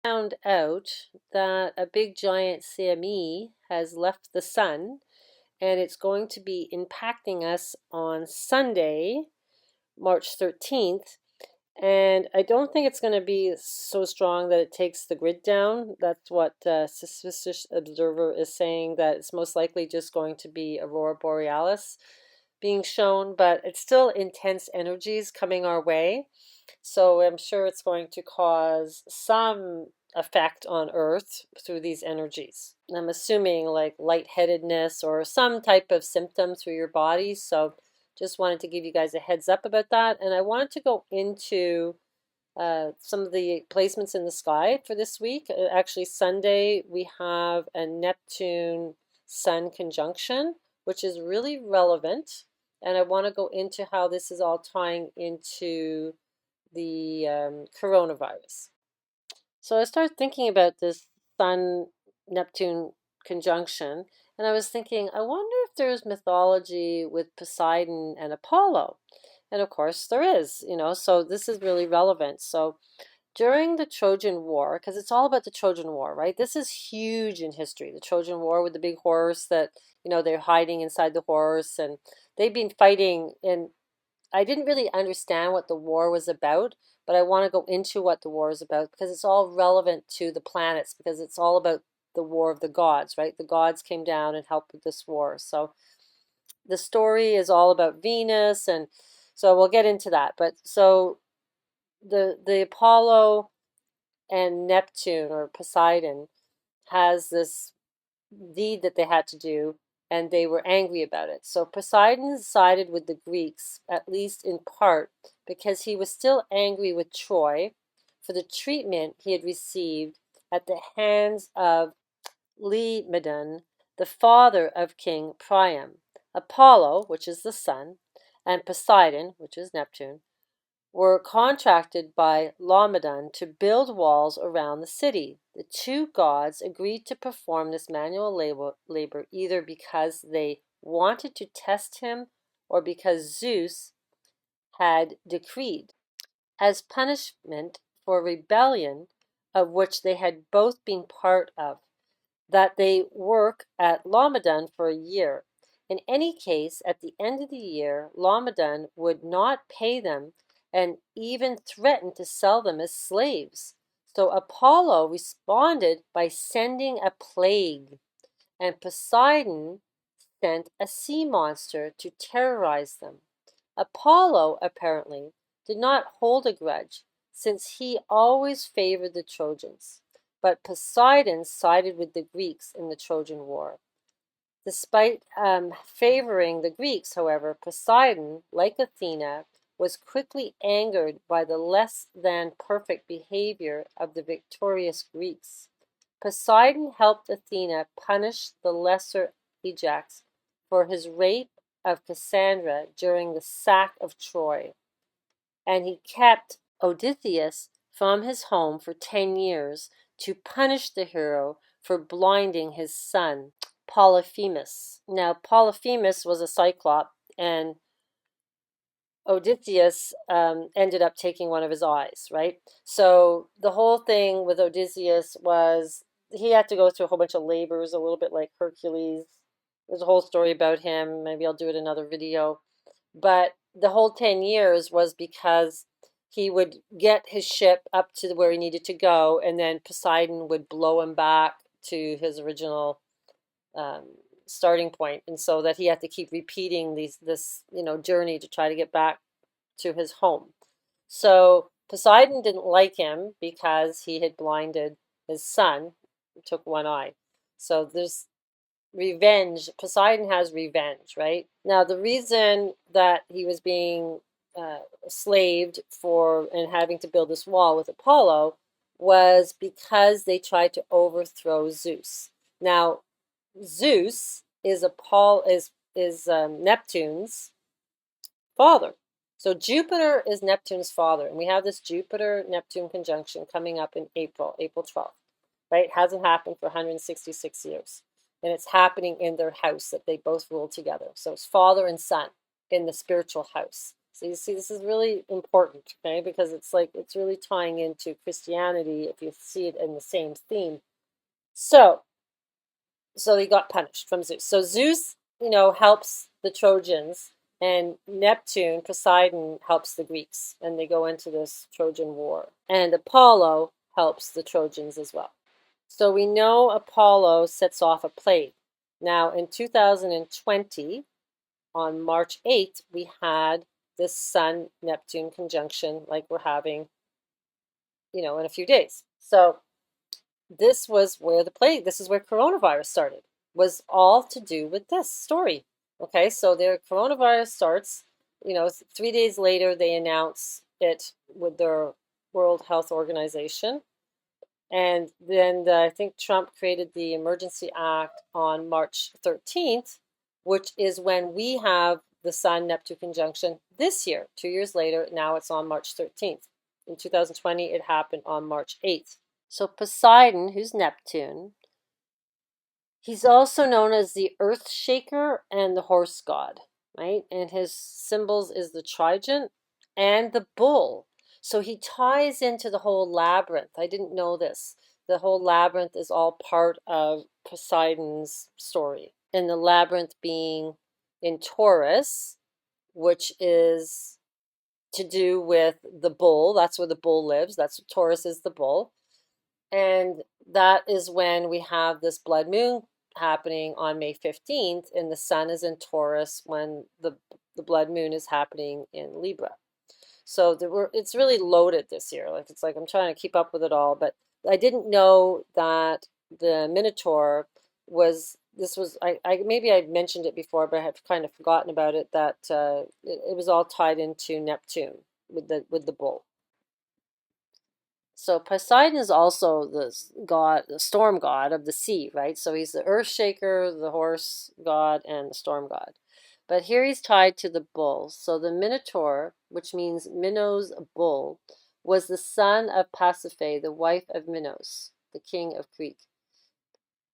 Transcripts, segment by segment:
Found out that a big giant CME has left the sun and it's going to be impacting us on Sunday, March 13th. And I don't think it's going to be so strong that it takes the grid down. That's what Suspicious Observer is saying, that it's most likely just going to be Aurora Borealis being shown, but it's still intense energies coming our way. So I'm sure it's going to cause some effect on Earth through these energies. I'm assuming like lightheadedness or some type of symptom through your body. So just wanted to give you guys a heads up about that. And I wanted to go into some of the placements in the sky for this week. Actually, Sunday we have a Neptune Sun conjunction, which is really relevant. And I want to go into how this is all tying into the coronavirus. So I started thinking about this Sun-Neptune conjunction, and I was thinking, I wonder if there's mythology with Poseidon and Apollo. And of course there is, so this is really relevant. So during the Trojan War, because it's all about the Trojan War, right? This is huge in history. The Trojan War with the big horse that, they're hiding inside the horse, and they've been fighting. And I didn't really understand what the war was about, but I want to go into what the war is about because it's all relevant to the planets, because it's all about the war of the gods, right? The gods came down and helped with this war. So the story is all about Venus, and so we'll get into that. But so the Apollo and Neptune, or Poseidon, has this deed that they had to do, and they were angry about it. So Poseidon sided with the Greeks, at least in part, because he was still angry with Troy for the treatment he had received at the hands of Laomedon, the father of King Priam. Apollo, which is the sun, and Poseidon, which is Neptune, were contracted by Laomedon to build walls around the city. The two gods agreed to perform this manual labor either because they wanted to test him or because Zeus had decreed, as punishment for rebellion of which they had both been part of, that they work at Laomedon for a year. In any case, at the end of the year, Laomedon would not pay them and even threatened to sell them as slaves. So Apollo responded by sending a plague, and Poseidon sent a sea monster to terrorize them. Apollo, apparently, did not hold a grudge, since he always favored the Trojans, but Poseidon sided with the Greeks in the Trojan War. Despite favoring the Greeks, however, Poseidon, like Athena, was quickly angered by the less than perfect behavior of the victorious Greeks. Poseidon helped Athena punish the lesser Ajax for his rape of Cassandra during the sack of Troy, and he kept Odysseus from his home for 10 years to punish the hero for blinding his son, Polyphemus. Now, Polyphemus was a cyclop, and Odysseus ended up taking one of his eyes, right? So the whole thing with Odysseus was he had to go through a whole bunch of labors, a little bit like Hercules. There's a whole story about him. Maybe I'll do it in another video. But the whole 10 years was because he would get his ship up to where he needed to go, and then Poseidon would blow him back to his original um, starting point, and so that he had to keep repeating this journey to try to get back to his home. So Poseidon didn't like him because he had blinded his son, took one eye. So there's revenge. Poseidon has revenge, right? Now the reason that he was being slaved for and having to build this wall with Apollo was because they tried to overthrow Zeus. Now Zeus is Neptune's father. So Jupiter is Neptune's father, and we have this Jupiter-Neptune conjunction coming up in April 12th, right? It hasn't happened for 166 years, and it's happening in their house that they both rule together. So it's father and son in the spiritual house. So you see, this is really important, okay? Because it's like it's really tying into Christianity if you see it in the same theme. So, so he got punished from Zeus. So Zeus, helps the Trojans, and Neptune, Poseidon, helps the Greeks, and they go into this Trojan War. And Apollo helps the Trojans as well. So we know Apollo sets off a plague. Now, in 2020, on March 8th, we had this Sun-Neptune conjunction like we're having, in a few days. So this was where the plague, this is where coronavirus started, was all to do with this story. Okay, so their coronavirus starts, 3 days later, they announce it with their World Health Organization. And then I think Trump created the Emergency Act on March 13th, which is when we have the Sun-Neptune conjunction this year. 2 years later, now it's on March 13th. In 2020, it happened on March 8th. So Poseidon, who's Neptune, he's also known as the earth shaker and the horse god, right? And his symbols is the trident and the bull. So he ties into the whole labyrinth. I didn't know this. The whole labyrinth is all part of Poseidon's story. And the labyrinth being in Taurus, which is to do with the bull. That's where the bull lives. That's Taurus is the bull. And that is when we have this blood moon happening on May 15th, and the sun is in Taurus when the blood moon is happening in Libra. So it's really loaded this year. It's like I'm trying to keep up with it all, but I didn't know that the Minotaur was I maybe I mentioned it before, but I have kind of forgotten about it, that it was all tied into Neptune with the bull. So Poseidon is also the storm god of the sea, right? So he's the earth shaker, the horse god, and the storm god. But here he's tied to the bull. So the Minotaur, which means Minos bull, was the son of Pasiphae, the wife of Minos, the king of Crete,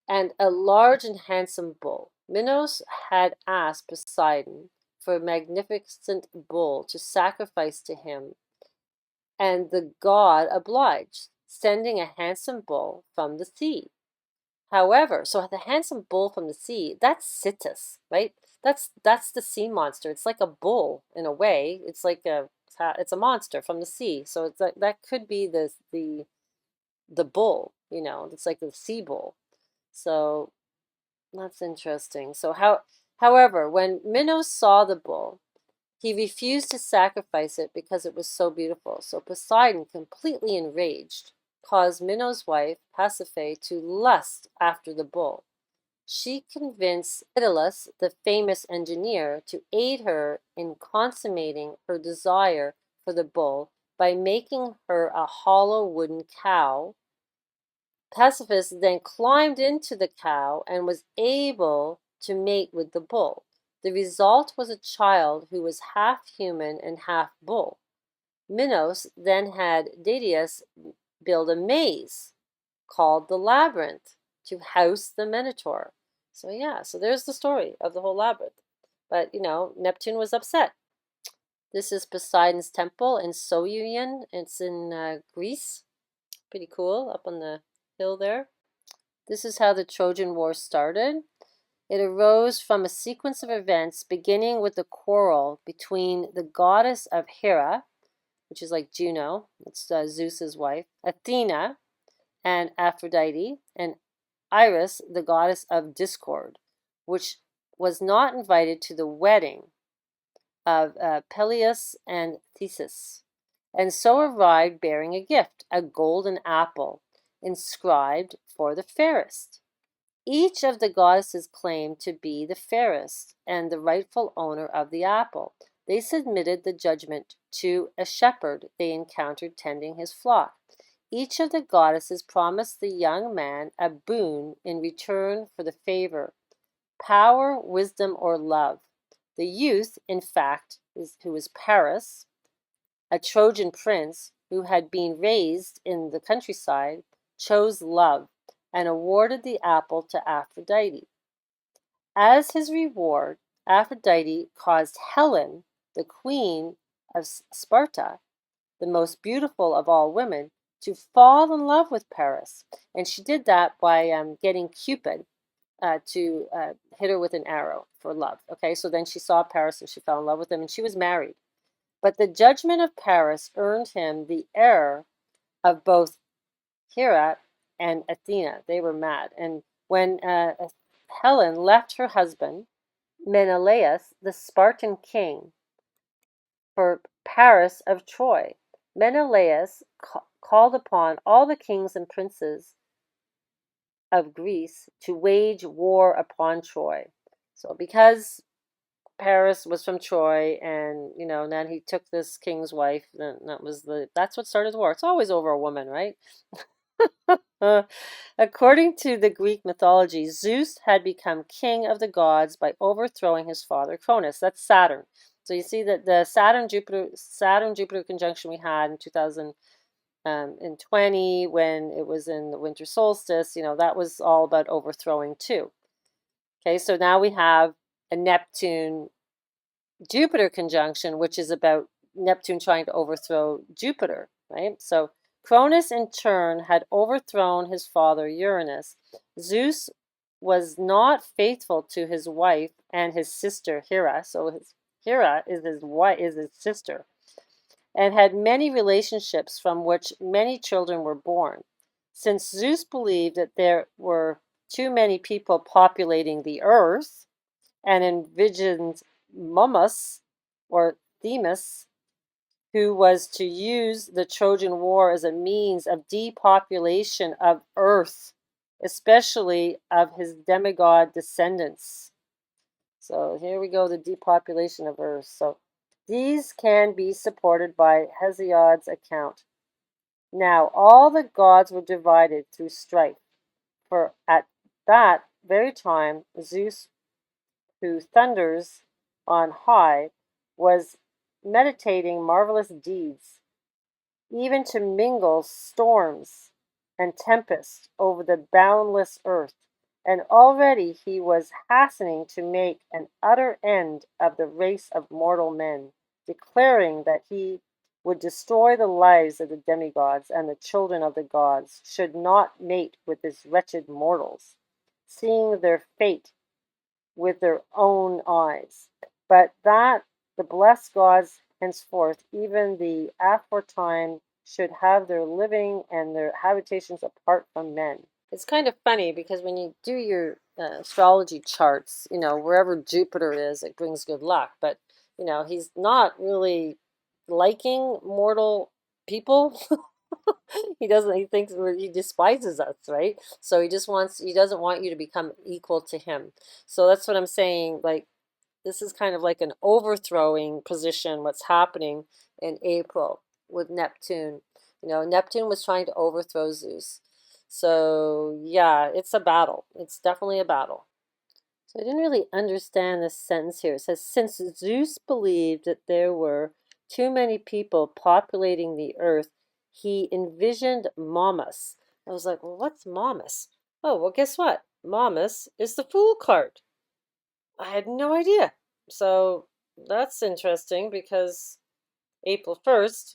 and a large and handsome bull. Minos had asked Poseidon for a magnificent bull to sacrifice to him, and the god obliged, sending a handsome bull from the sea. However, so the handsome bull from the sea, that's Situs, right? That's the sea monster. It's like a bull in a way. It's a monster from the sea. So it's like that could be the bull, it's like the sea bull. So that's interesting. However, when Minos saw the bull, he refused to sacrifice it because it was so beautiful. So Poseidon, completely enraged, caused Minos' wife, Pasiphae, to lust after the bull. She convinced Daedalus, the famous engineer, to aid her in consummating her desire for the bull by making her a hollow wooden cow. Pasiphae then climbed into the cow and was able to mate with the bull. The result was a child who was half human and half bull. Minos then had Daedalus build a maze called the Labyrinth to house the Minotaur. So yeah, so there's the story of the whole labyrinth. But Neptune was upset. This is Poseidon's temple in Soyuyan. It's in Greece. Pretty cool, up on the hill there. This is how the Trojan War started. It arose from a sequence of events beginning with the quarrel between the goddess of Hera, which is like Juno, it's Zeus's wife, Athena, and Aphrodite, and Iris, the goddess of discord, which was not invited to the wedding of Peleus and Theseus, and so arrived bearing a gift, a golden apple, inscribed for the fairest. Each of the goddesses claimed to be the fairest and the rightful owner of the apple. They submitted the judgment to a shepherd they encountered tending his flock. Each of the goddesses promised the young man a boon in return for the favor: power, wisdom, or love. The youth, in fact, who was Paris, a Trojan prince who had been raised in the countryside, chose love and awarded the apple to Aphrodite. As his reward, Aphrodite caused Helen, the queen of Sparta, the most beautiful of all women, to fall in love with Paris. And she did that by getting Cupid to hit her with an arrow for love. Okay, so then she saw Paris and she fell in love with him, and she was married. But the judgment of Paris earned him the heir of both Hera and Athena. They were mad. And when Helen left her husband, Menelaus, the Spartan king, for Paris of Troy, Menelaus called upon all the kings and princes of Greece to wage war upon Troy. So because Paris was from Troy, and then he took this king's wife, and that's what started the war. It's always over a woman, right? According to the Greek mythology, Zeus had become king of the gods by overthrowing his father Cronus. That's Saturn. So you see that the Saturn Jupiter conjunction we had in 2020, when it was in the winter solstice, that was all about overthrowing too. Okay, so now we have a Neptune Jupiter conjunction, which is about Neptune trying to overthrow Jupiter, right? So Cronus, in turn, had overthrown his father Uranus. Zeus was not faithful to his wife and his sister Hera, so Hera is his sister, and had many relationships from which many children were born. Since Zeus believed that there were too many people populating the earth and envisioned Momus, or Themis, who was to use the Trojan War as a means of depopulation of Earth, especially of his demigod descendants. So here we go, the depopulation of Earth. So these can be supported by Hesiod's account. Now all the gods were divided through strife, for at that very time Zeus, who thunders on high, was meditating marvelous deeds, even to mingle storms and tempests over the boundless earth. And already he was hastening to make an utter end of the race of mortal men, declaring that he would destroy the lives of the demigods, and the children of the gods should not mate with these wretched mortals, seeing their fate with their own eyes, but that the blessed gods henceforth, even the aforetime, should have their living and their habitations apart from men. It's kind of funny because when you do your astrology charts, wherever Jupiter is, it brings good luck. But, he's not really liking mortal people. He thinks he despises us, right? So he doesn't want you to become equal to him. So that's what I'm saying. Like, this is kind of like an overthrowing position, what's happening in April with Neptune. Neptune was trying to overthrow Zeus. So yeah, it's a battle. It's definitely a battle. So I didn't really understand this sentence here. It says, since Zeus believed that there were too many people populating the earth, he envisioned Momus. I was like, well, what's Momus? Oh, well, guess what? Momus is the Fool card. I had no idea. So that's interesting because April 1st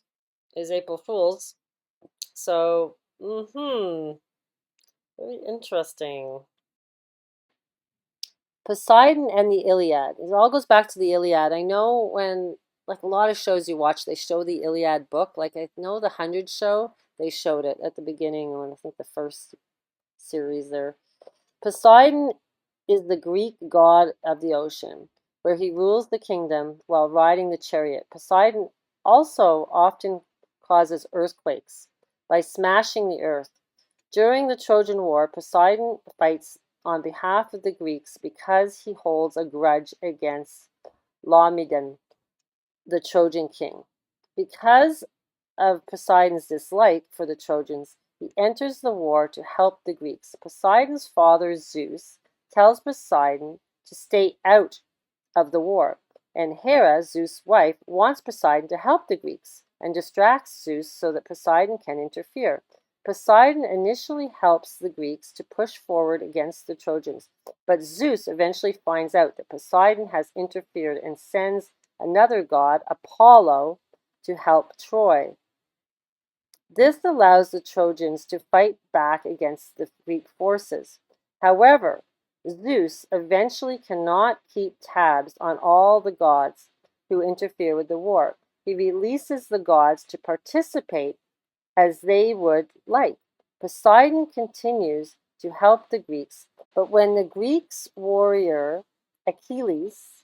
is April Fool's. So, very interesting. Poseidon and the Iliad. It all goes back to the Iliad. I know when, like a lot of shows you watch, they show the Iliad book. Like I know the 100 show, they showed it at the beginning when I think the first series there. Poseidon is the Greek god of the ocean, where he rules the kingdom while riding the chariot. Poseidon also often causes earthquakes by smashing the earth. During the Trojan War, Poseidon fights on behalf of the Greeks because he holds a grudge against Laomedon, the Trojan king. Because of Poseidon's dislike for the Trojans, he enters the war to help the Greeks. Poseidon's father, Zeus, tells Poseidon to stay out of the war, and Hera, Zeus' wife, wants Poseidon to help the Greeks and distracts Zeus so that Poseidon can interfere. Poseidon initially helps the Greeks to push forward against the Trojans, but Zeus eventually finds out that Poseidon has interfered and sends another god, Apollo, to help Troy. This allows the Trojans to fight back against the Greek forces. However, Zeus eventually cannot keep tabs on all the gods who interfere with the war. He releases the gods to participate as they would like. Poseidon continues to help the Greeks, but when the Greeks' warrior Achilles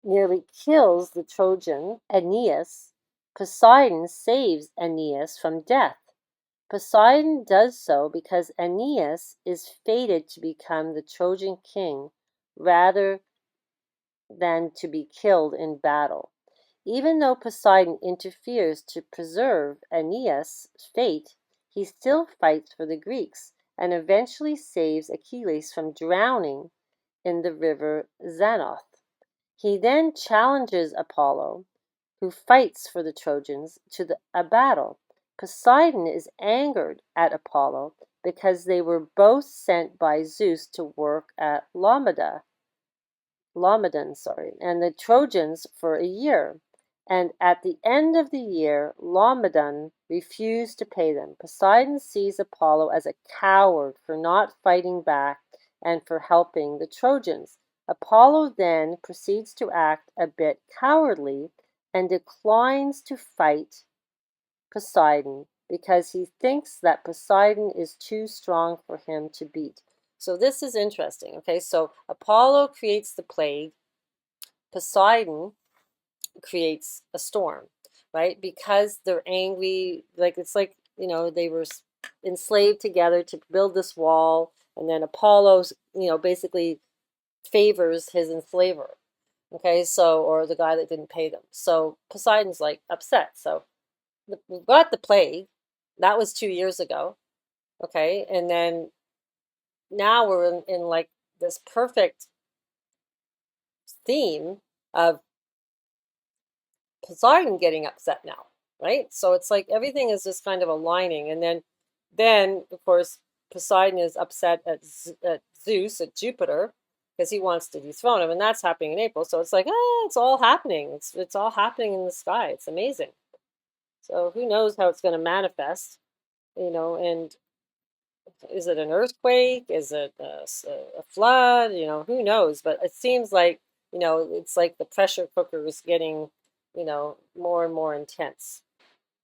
nearly kills the Trojan Aeneas, Poseidon saves Aeneas from death. Poseidon does so because Aeneas is fated to become the Trojan king rather than to be killed in battle. Even though Poseidon interferes to preserve Aeneas' fate, he still fights for the Greeks and eventually saves Achilles from drowning in the river Xanoth. He then challenges Apollo, who fights for the Trojans, to a battle. Poseidon is angered at Apollo because they were both sent by Zeus to work at Laomedon, and the Trojans for a year. And at the end of the year, Laomedon refused to pay them. Poseidon sees Apollo as a coward for not fighting back and for helping the Trojans. Apollo then proceeds to act a bit cowardly and declines to fight Poseidon because he thinks that Poseidon is too strong for him to beat. So this is interesting. Okay, so Apollo creates the plague, Poseidon creates a storm, right? Because they're angry, like it's like, they were enslaved together to build this wall, and then Apollo, basically favors his enslaver. Okay, so, or the guy that didn't pay them. So Poseidon's like upset. So we've got the plague. That was 2 years ago. Okay, and then now we're in like this perfect theme of Poseidon getting upset now, right? So it's like everything is just kind of aligning. And then of course, Poseidon is upset at Zeus, at Jupiter, because he wants to dethrone him, and that's happening in April. So it's like, it's all happening. It's all happening in the sky. It's amazing. So who knows how it's going to manifest, and is it an earthquake? Is it a flood? Who knows? But it seems like, it's like the pressure cooker is getting, more and more intense.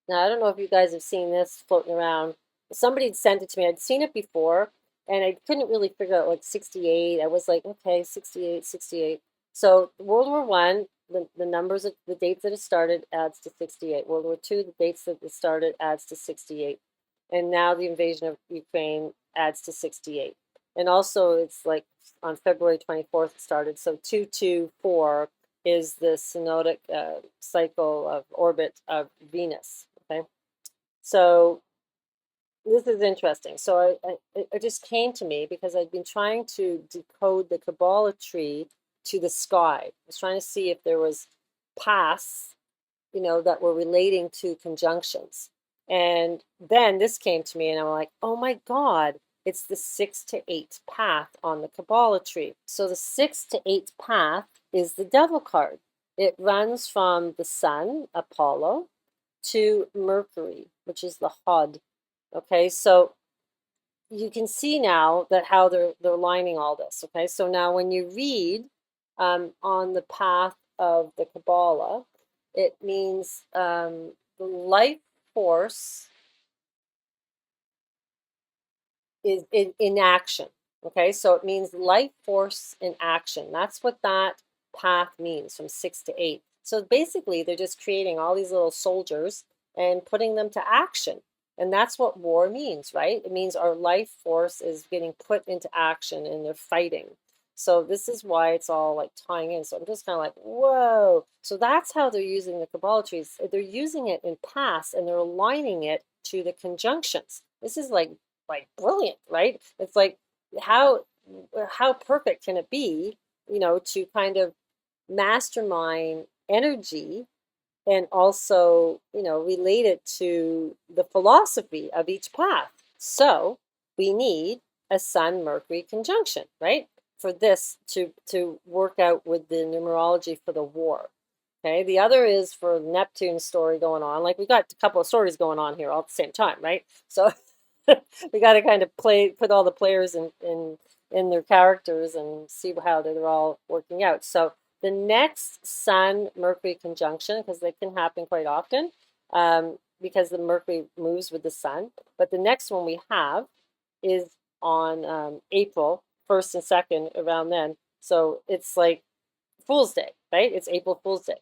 Now, I don't know if you guys have seen this floating around. Somebody had sent it to me. I'd seen it before, and I couldn't really figure out, like, 68. I was like, okay, 68, 68. So World War One, the numbers of the dates that it started adds to 68. World War Two, the dates that it started adds to 68. And now the invasion of Ukraine adds to 68. And also it's like on February 24th it started. So 224 is the synodic cycle of orbit of Venus. Okay, so this is interesting. So it just came to me because I'd been trying to decode the Kabbalah tree to the sky. I was trying to see if there was paths, that were relating to conjunctions. And then this came to me, and I'm like, oh my God, it's the 6 to 8 path on the Kabbalah tree. So the 6 to 8 path is the devil card. It runs from the sun, Apollo, to Mercury, which is the Hod. Okay, so you can see now that how they're lining all this. Okay, so now when you read on the path of the Kabbalah, it means the life force is in action. Okay, so it means life force in action. That's what that path means from 6 to 8. So basically, they're just creating all these little soldiers and putting them to action. And that's what war means, right? It means our life force is getting put into action and they're fighting. So this is why it's all like tying in. So I'm just kind of like, whoa. So that's how they're using the Kabbalah trees. They're using it in past and they're aligning it to the conjunctions. This is like brilliant, right? It's like how perfect can it be, to kind of mastermind energy and also, relate it to the philosophy of each path. So we need a Sun-Mercury conjunction, right? For this to work out with the numerology for the war. Okay, the other is for Neptune's story going on. Like we got a couple of stories going on here all at the same time, right? So we got to kind of put all the players in their characters and see how they're all working out. So the next Sun Mercury conjunction, because they can happen quite often, because the Mercury moves with the Sun. But the next one we have is on April 1st and 2nd, around then. So it's like Fool's Day, right? It's April Fool's Day.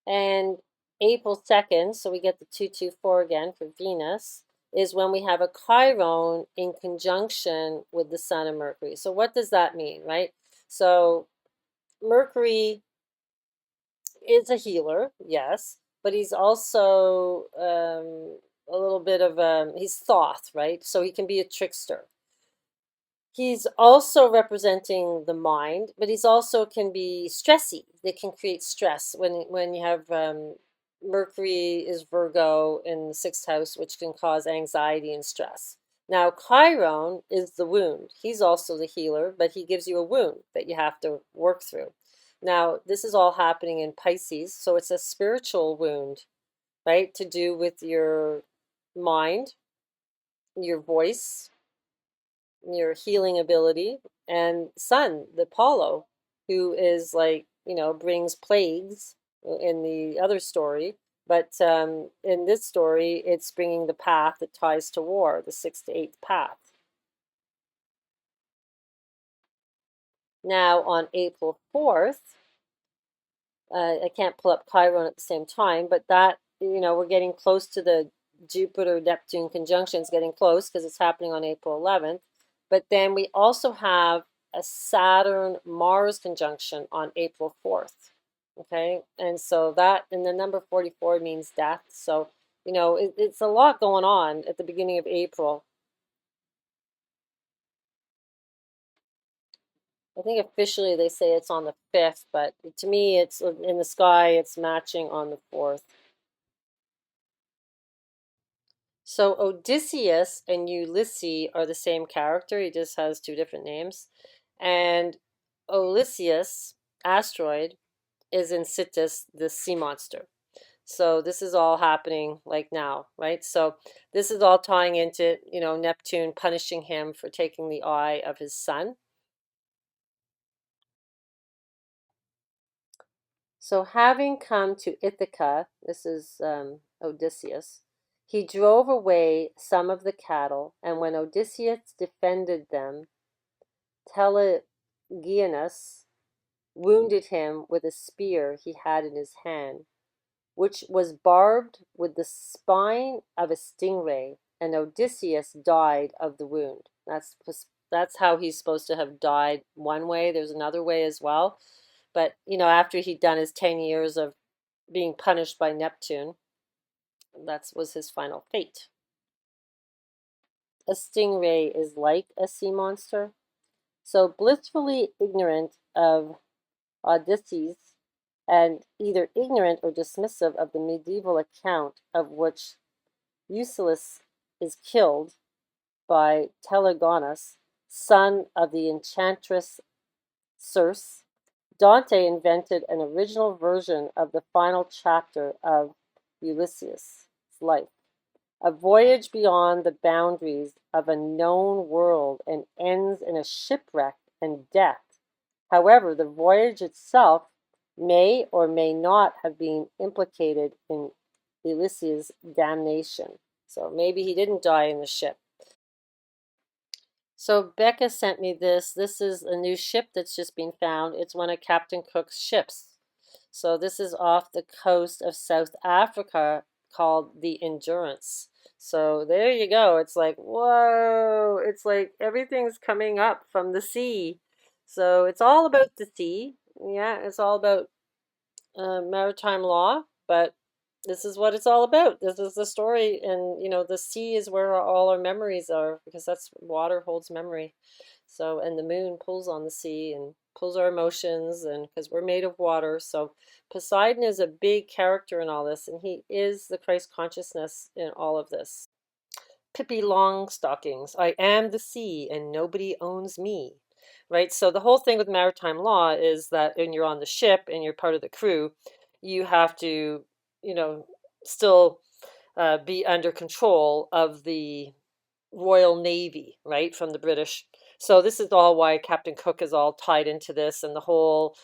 And April 2nd, so we get the 224 again for Venus, is when we have a Chiron in conjunction with the Sun and Mercury. So what does that mean, right? So Mercury is a healer, yes, but he's also a little bit of he's Thoth, right? So he can be a trickster. He's also representing the mind, but he's also can be stressy. They can create stress when you have Mercury is Virgo in the sixth house, which can cause anxiety and stress. Now, Chiron is the wound. He's also the healer, but he gives you a wound that you have to work through. Now, this is all happening in Pisces, so it's a spiritual wound, right? To do with your mind, your voice, your healing ability, and Sun, the Apollo, who is like, brings plagues in the other story. But in this story, it's bringing the path that ties to war, the sixth to eighth path. Now, on April 4th, I can't pull up Chiron at the same time, but that, we're getting close to the Jupiter-Neptune conjunction. It's getting close because it's happening on April 11th. But then we also have a Saturn-Mars conjunction on April 4th. Okay, and so that, and the number 44 means death. So, it's a lot going on at the beginning of April. I think officially they say it's on the 5th, but to me, it's in the sky, it's matching on the 4th. So Odysseus and Ulysses are the same character. He just has two different names. And Odysseus, asteroid, is in Citus, the sea monster. So this is all happening like now, right? So this is all tying into, Neptune punishing him for taking the eye of his son. So having come to Ithaca, this is Odysseus, he drove away some of the cattle, and when Odysseus defended them, Telegonus wounded him with a spear he had in his hand, which was barbed with the spine of a stingray, and Odysseus died of the wound. That's how he's supposed to have died one way. There's another way as well. But, after he'd done his 10 years of being punished by Neptune, that was his final fate. A stingray is like a sea monster. So blissfully ignorant of Odysseus, and either ignorant or dismissive of the medieval account of which Ulysses is killed by Telegonus, son of the enchantress Circe, Dante invented an original version of the final chapter of Ulysses' life, a voyage beyond the boundaries of a known world, and ends in a shipwreck and death. However, the voyage itself may or may not have been implicated in Ulysses' damnation. So maybe he didn't die in the ship. So Becca sent me this. This is a new ship that's just been found. It's one of Captain Cook's ships. So this is off the coast of South Africa called the Endurance. So there you go. It's like, whoa, it's like everything's coming up from the sea. So it's all about the sea. Yeah, it's all about maritime law, but this is what it's all about. This is the story, and the sea is where all our memories are, because that's water holds memory. So, and the moon pulls on the sea and pulls our emotions, and because we're made of water. So Poseidon is a big character in all this, and he is the Christ consciousness in all of this. Pippi Longstockings, I am the sea and nobody owns me. right? So the whole thing with maritime law is that when you're on the ship and you're part of the crew, you have to, you know, still be under control of the Royal Navy, right, from the British. So this is all why Captain Cook is all tied into this and the whole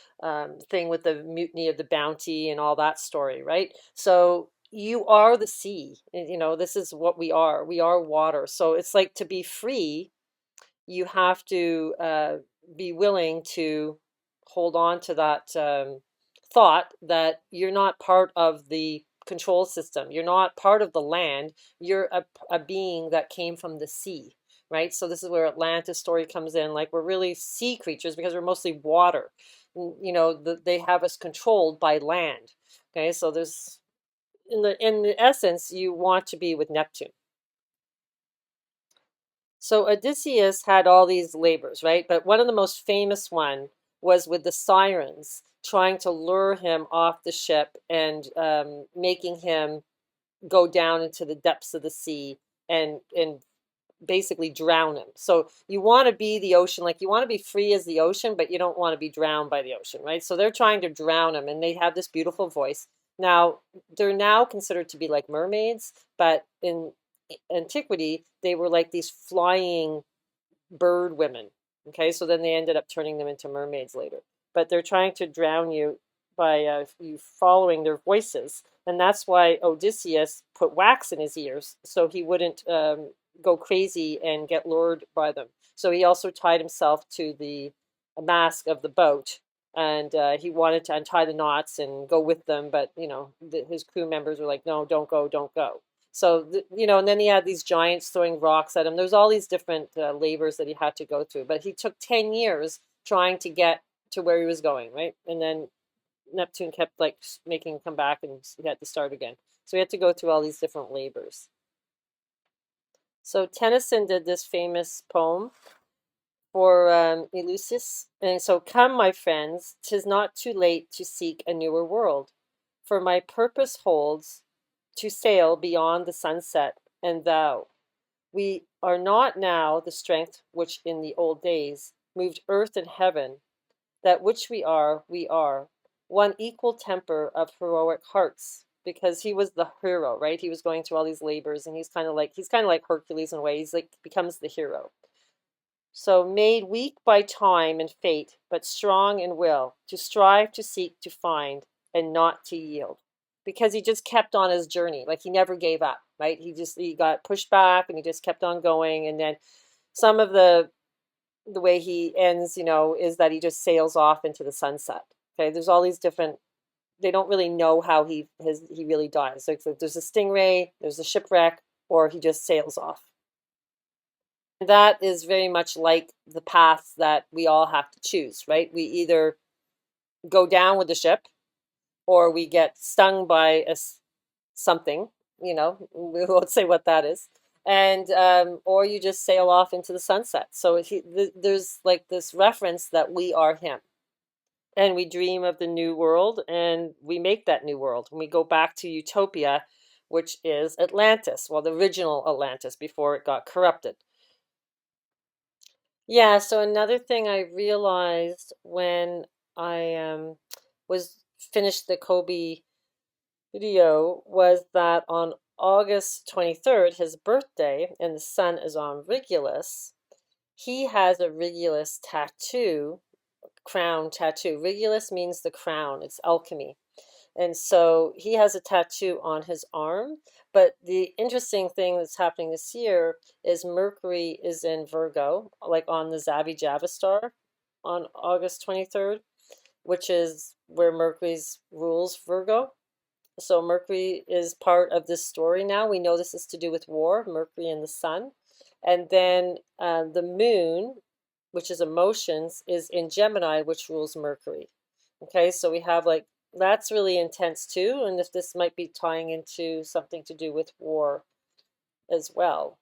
thing with the mutiny of the Bounty and all that story, right? So you are the sea. You know, this is what we are. We are water. So it's like to be free, you have to be willing to hold on to that thought that you're not part of the control system. You're not part of the land. You're a being that came from the sea, right? So this is where Atlantis story comes in. Like we're really sea creatures because we're mostly water. You know, they have us controlled by land. Okay, so there's in the essence, you want to be with Neptune. So Odysseus had all these labors, right? But one of the most famous one was with the Sirens, trying to lure him off the ship and making him go down into the depths of the sea and basically drown him. So you want to be the ocean, like you want to be free as the ocean, but you don't want to be drowned by the ocean, right? So they're trying to drown him, and they have this beautiful voice. Now, they're now considered to be like mermaids, but in antiquity, they were like these flying bird women. Okay, so then they ended up turning them into mermaids later. But they're trying to drown you by you following their voices, and that's why Odysseus put wax in his ears so he wouldn't go crazy and get lured by them. So he also tied himself to the mast of the boat, and he wanted to untie the knots and go with them, but his crew members were like, "No, don't go, don't go." So, and then he had these giants throwing rocks at him. There's all these different labors that he had to go through. But he took 10 years trying to get to where he was going, right? And then Neptune kept like making him come back and he had to start again. So he had to go through all these different labors. So Tennyson did this famous poem for Ulysses. And so, come, my friends, 'tis not too late to seek a newer world, for my purpose holds to sail beyond the sunset, and thou. We are not now the strength which in the old days moved earth and heaven. That which we are, one equal temper of heroic hearts. Because he was the hero, right? He was going through all these labors, and he's kind of like Hercules in a way. He's like becomes the hero. So made weak by time and fate, but strong in will, to strive, to seek, to find, and not to yield. Because he just kept on his journey, like he never gave up, right? He got pushed back and he just kept on going. And then some of the way he ends, is that he just sails off into the sunset. Okay, there's all these different. They don't really know how he really dies. Like there's a stingray, there's a shipwreck, or he just sails off. That is very much like the path that we all have to choose, right? We either go down with the ship or we get stung by something, we won't say what that is. And or you just sail off into the sunset. So there's like this reference that we are him. And we dream of the new world and we make that new world. And we go back to utopia, which is Atlantis, well, the original Atlantis before it got corrupted. Yeah, so another thing I realized when I was finished the Kobe video was that on August 23rd, his birthday, and the sun is on Regulus, he has a Regulus tattoo, crown tattoo. Regulus means the crown, it's alchemy. And so he has a tattoo on his arm. But the interesting thing that's happening this year is Mercury is in Virgo, like on the Zavi Java star on August 23rd, which is where Mercury's rules Virgo. So Mercury is part of this story now. We know this is to do with war, Mercury and the sun. And then the moon, which is emotions, is in Gemini, which rules Mercury. Okay, so we have like that's really intense too, and if this might be tying into something to do with war as well.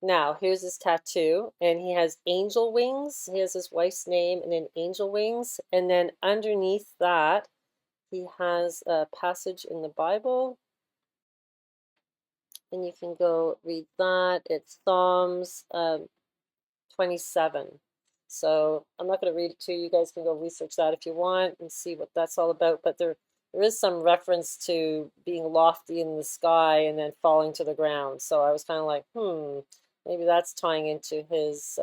Now, here's his tattoo, and he has angel wings. He has his wife's name and then angel wings, and then underneath that, he has a passage in the Bible, and you can go read that. It's Psalms 27. So I'm not going to read it to you. You guys can go research that if you want and see what that's all about. But there is some reference to being lofty in the sky and then falling to the ground. So I was kind of like, maybe that's tying into his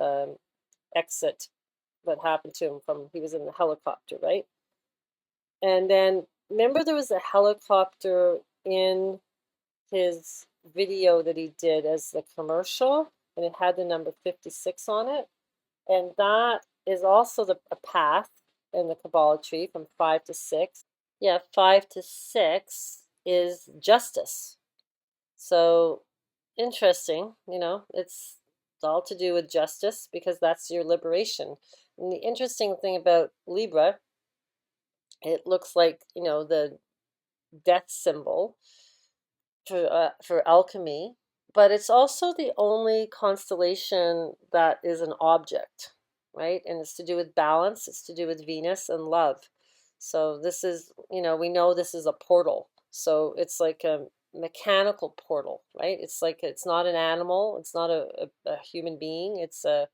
exit that happened to him from he was in the helicopter, right? And then remember there was a helicopter in his video that he did as the commercial, and it had the number 56 on it. And that is also a path in the Kabbalah tree from 5 to 6. Yeah, 5 to 6 is justice. So interesting, it's all to do with justice because that's your liberation. And the interesting thing about Libra, it looks like, the death symbol for alchemy, but it's also the only constellation that is an object, right? And it's to do with balance, it's to do with Venus and love. So this is, we know this is a portal. So it's like a mechanical portal, right? It's like it's not an animal, it's not a human being, it's an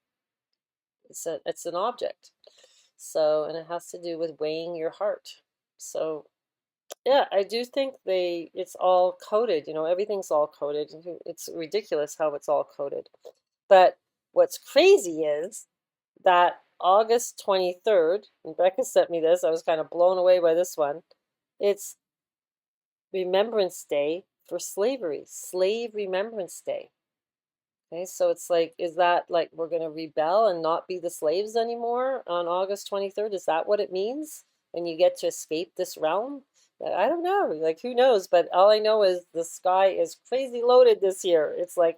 object. So, and it has to do with weighing your heart. So yeah, I do think it's all coded, everything's all coded. It's ridiculous how it's all coded. But what's crazy is that August 23rd, and Becca sent me this, I was kind of blown away by this one. It's Remembrance Day for slavery, Slave Remembrance Day. Okay, so it's like, is that like we're going to rebel and not be the slaves anymore on August 23rd? Is that what it means? And you get to escape this realm? I don't know. Like, who knows? But all I know is the sky is crazy loaded this year. It's like,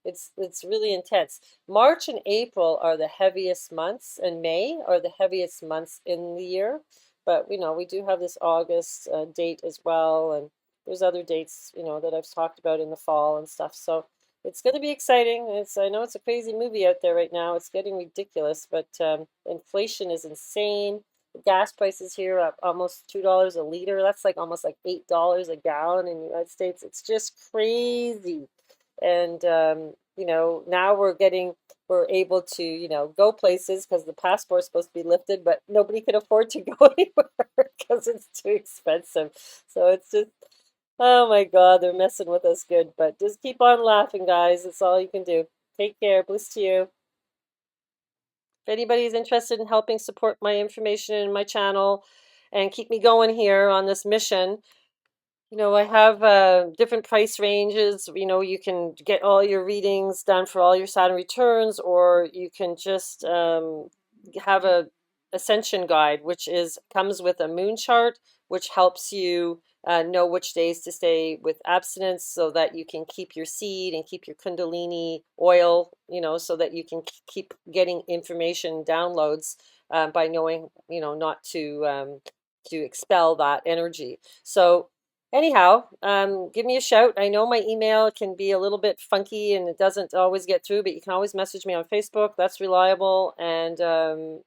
it's really intense. March and April are the heaviest months, and May are the heaviest months in the year. But, we do have this August date as well. And there's other dates, that I've talked about in the fall and stuff. So it's going to be exciting. I know it's a crazy movie out there right now. It's getting ridiculous, but inflation is insane. The gas prices here are almost $2 a liter. That's like almost like $8 a gallon in the United States. It's just crazy. And now we're able to, go places because the passport's supposed to be lifted, but nobody can afford to go anywhere because it's too expensive. So it's just, oh my God, they're messing with us good. But just keep on laughing, guys. That's all you can do. Take care. Bliss to you. If anybody's interested in helping support my information in my channel and keep me going here on this mission, I have different price ranges. You can get all your readings done for all your Saturn returns, or you can just have a ascension guide, which comes with a moon chart, which helps you know which days to stay with abstinence so that you can keep your seed and keep your Kundalini oil, so that you can keep getting information downloads by knowing, not to expel that energy. So anyhow, give me a shout. I know my email can be a little bit funky and it doesn't always get through, but you can always message me on Facebook. That's reliable, and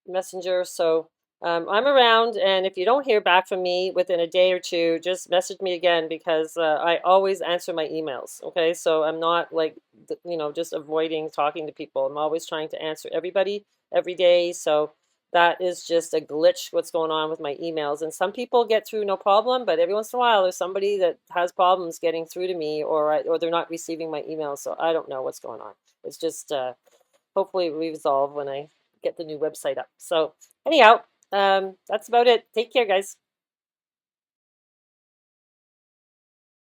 Messenger. So I'm around, and if you don't hear back from me within a day or two, just message me again because I always answer my emails. Okay, so I'm not like, just avoiding talking to people. I'm always trying to answer everybody every day. So that is just a glitch what's going on with my emails. And some people get through no problem, but every once in a while there's somebody that has problems getting through to me, or they're not receiving my emails. So I don't know what's going on. It's just hopefully resolve when I get the new website up. So anyhow, that's about it. Take care, guys.